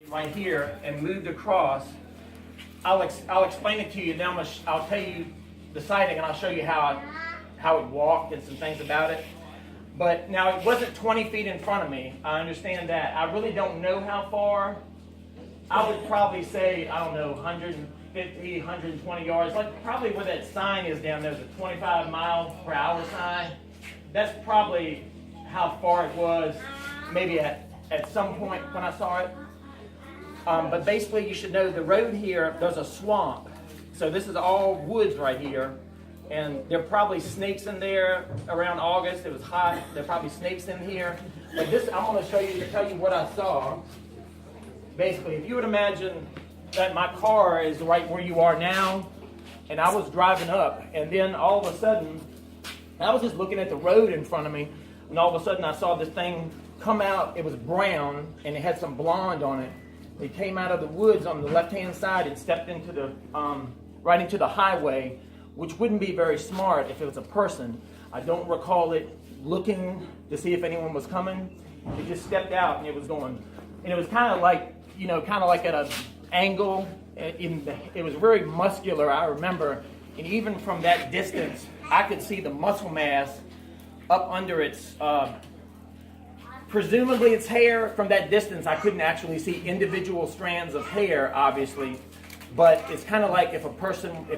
right here and moved across. I'll explain it to you. Now I'll tell you the sighting and I'll show you how it walked and some things about it. But now it wasn't 20 feet in front of me. I understand that. I really don't know how far. I would probably say, I don't know, 150, 120 yards. Like probably where that sign is down there, the 25 mile per hour sign. That's probably how far it was, maybe at some point when I saw it. But basically you should know the road here, there's a swamp. So this is all woods right here. And there are probably snakes in there around August. It was hot. There are probably snakes in here. But this, I'm going to show you to tell you what I saw. Basically, if you would imagine that my car is right where you are now, and I was driving up, and then all of a sudden, I was just looking at the road in front of me, and all of a sudden I saw this thing come out. It was brown, and it had some blonde on it. It came out of the woods on the left-hand side and stepped into the right into the highway, which wouldn't be very smart if it was a person. I don't recall it looking to see if anyone was coming. It just stepped out and it was going. And it was kind of like, kind of like at an angle. It was very muscular, I remember. And even from that distance, I could see the muscle mass up under its, presumably its hair. From that distance, I couldn't actually see individual strands of hair, obviously. But it's kind of like if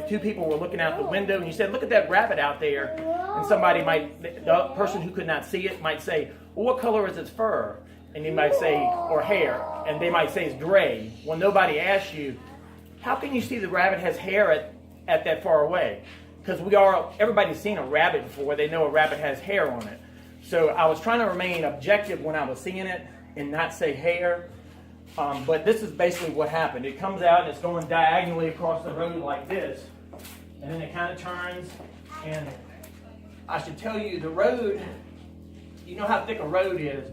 two people were looking out the window and you said, look at that rabbit out there, and the person who could not see it might say, well, what color is its fur? And they might say, or hair, and they might say it's gray. Well, nobody asked you, how can you see the rabbit has hair at that far away? Because everybody's seen a rabbit before. They know a rabbit has hair on it. So I was trying to remain objective when I was seeing it and not say hair. But this is basically what happened. It comes out and it's going diagonally across the road like this. And then it kind of turns. And I should tell you, the road, you know how thick a road is.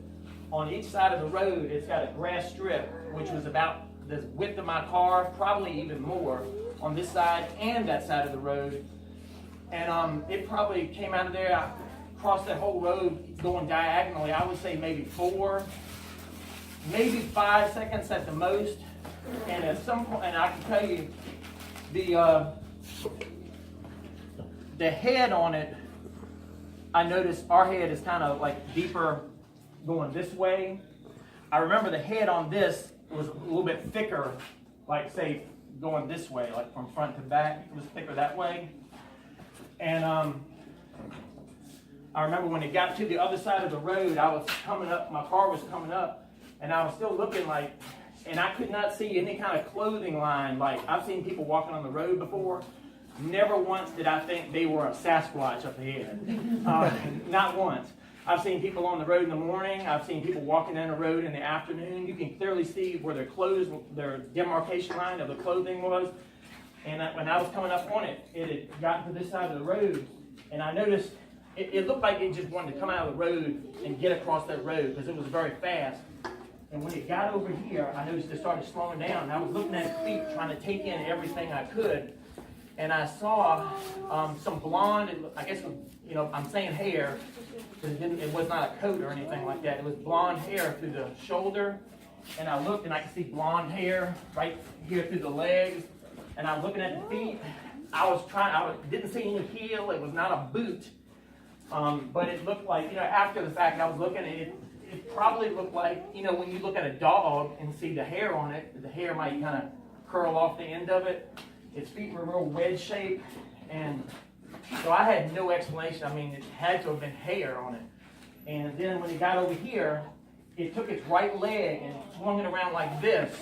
On each side of the road, it's got a grass strip, which was about the width of my car, probably even more, on this side and that side of the road. And it probably came out of there, across that whole road, going diagonally, I would say maybe maybe 5 seconds at the most. And at some point, and I can tell you, the head on it, I noticed our head is kind of like deeper going this way. I remember the head on this was a little bit thicker, like say going this way, like from front to back. It was thicker that way. And I remember when it got to the other side of the road, I was coming up, my car was coming up, and I was still looking like, and I could not see any kind of clothing line. Like I've seen people walking on the road before. Never once did I think they were a Sasquatch up ahead. Not once. I've seen people on the road in the morning. I've seen people walking down the road in the afternoon. You can clearly see where their demarcation line of the clothing was. And when I was coming up on it, it had gotten to this side of the road, and I noticed it looked like it just wanted to come out of the road and get across that road because it was very fast. And when it got over here, I noticed it started slowing down. And I was looking at its feet, trying to take in everything I could. And I saw some blonde, I guess, I'm saying hair, because it was not a coat or anything like that. It was blonde hair through the shoulder. And I looked and I could see blonde hair right here through the legs. And I'm looking at the feet. I didn't see any heel. It was not a boot. But it looked like, after the fact, I was looking at it. It probably looked like, when you look at a dog and see the hair on it, the hair might kind of curl off the end of it. Its feet were real wedge shaped, and so I had no explanation. I mean, it had to have been hair on it. And then when it got over here, it took its right leg and swung it around like this.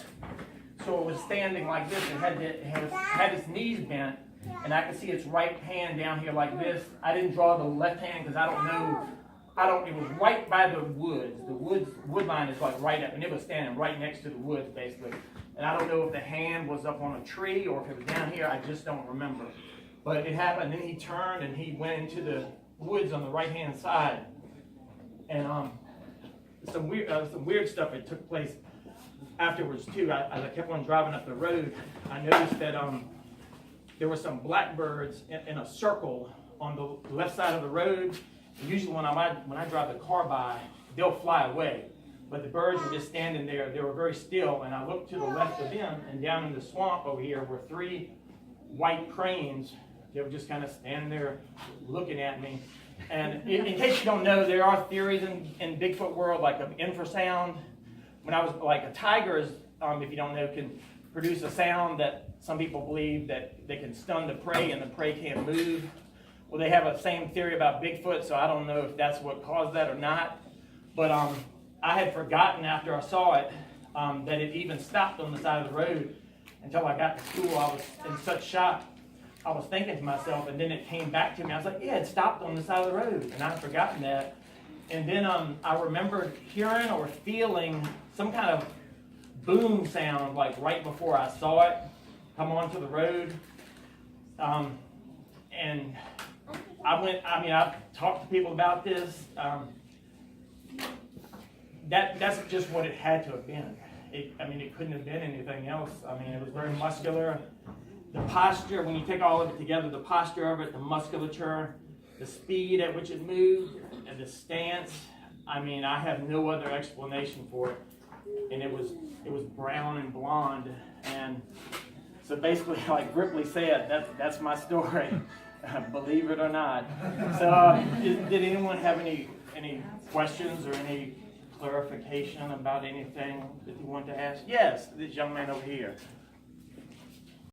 So it was standing like this and had its knees bent, and I could see its right hand down here like this. I didn't draw the left hand because I don't know. It was right by the woods. The wood line is like right up, and it was standing right next to the woods, basically. And I don't know if the hand was up on a tree or if it was down here. I just don't remember. But it happened, and then he turned and he went into the woods on the right-hand side. And some weird stuff that took place afterwards too. As I kept on driving up the road, I noticed that there were some blackbirds in a circle on the left side of the road. And usually when I drive the car by, they'll fly away. but the birds were just standing there. They were very still, and I looked to the left of them, and down in the swamp over here were 3 white cranes. They were just kind of standing there looking at me. And in case you don't know, there are theories in Bigfoot world, like of infrasound. When I was like a tiger, is, if you don't know, can produce a sound that some people believe that they can stun the prey and the prey can't move. Well, they have a same theory about Bigfoot, so I don't know if that's what caused that or not. But I had forgotten after I saw it that it even stopped on the side of the road. Until I got to school, I was in such shock. I was thinking to myself, and then it came back to me. I was like, yeah, it stopped on the side of the road, and I'd forgotten that. And then I remembered hearing or feeling some kind of boom sound, like right before I saw it come onto the road. And I've talked to people about this. That's just what it had to have been. It couldn't have been anything else. It was very muscular. The posture, when you take all of it together, the posture of it, the musculature, the speed at which it moved, and the stance, I have no other explanation for it. And it was brown and blonde. And so basically, like Ripley said, that's my story, believe it or not. So did anyone have any questions or any clarification about anything that you want to ask? Yes, this young man over here.